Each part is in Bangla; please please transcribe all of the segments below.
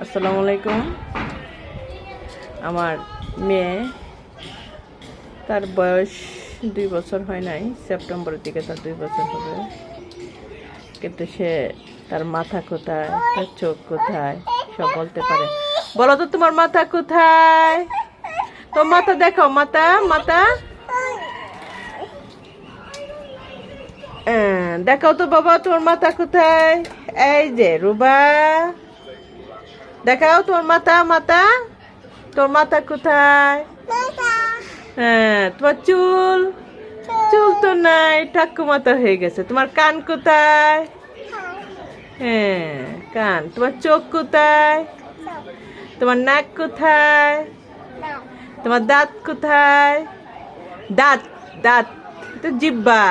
আসসালামু আলাইকুম। আমার মেয়ে, তার বয়স 2 বছর হয় নাই, সেপ্টেম্বরের দিকে তার 2 বছর হবে। কিন্তু সে তার মাথা কোথায়, তার চোখ কোথায় সব বলতে পারে। বলো তো, তোমার মাথা কোথায়? তো মাথা দেখো, মাথা মাথা দেখাও তো বাবা, তোমার মাথা কোথায়? এই যে রুবা, দেখাও তোমার মাথা মাথা তোর মাথা কোথায়? হ্যাঁ, তোমার চুল চুল তো নাই, ঠাক্কু মাথা হয়ে গেছে। তোমার কান কোথায়? হ্যাঁ, কান। তোমার চোখ কোথায়? তোমার নাক কোথায়? তোমার দাঁত কোথায়? দাঁত দাঁত তো জিব্বা,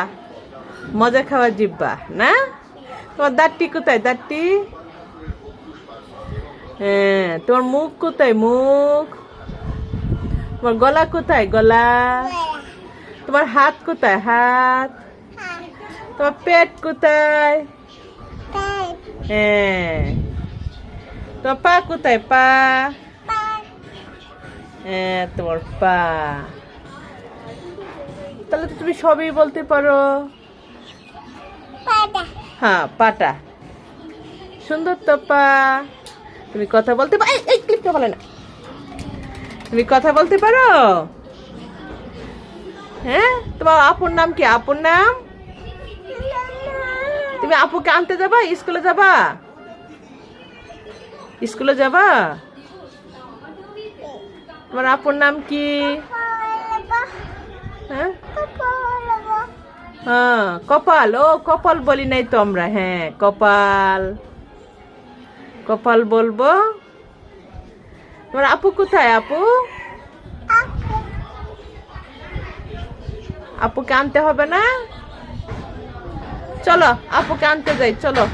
মজা খাওয়া জিব্বা না? তোমার দাঁতটি কোথায়? দাঁতটি? হ্যাঁ, তোমার মুখ কোথায়? মুখ। তোমার গলা কোথায়? গলা। তোমার হাত কোথায়? হাত। তোমার পেট কোথায়? হ্যাঁ, তোমার পা কোথায়? পা। হ্যাঁ, তোমার পা। তাহলে তো তুমি সবই বলতে পারো। হ্যাঁ, পাটা সুন্দর তো পা। তুমি কথা বলতে পারো? এই ক্লিপটা বলে না। তুমি কথা বলতে পারো? হ্যাঁ, তোমার আপুর নাম কি? আপুর নাম? তুমি আপুকে আনতে যাবা? স্কুলে যাবা? স্কুলে যাবা? তোমার আপুর নাম কি? হ্যাঁ, হ্যাঁ, কপাল। ও, কপাল বলি নাই তো আমরা। হ্যাঁ, কপাল কপাল বলবো। তোমার আপু কোথায়? আপু, আপুকে আনতে হবে না? চলো আপুকে আনতে যাই, চলো।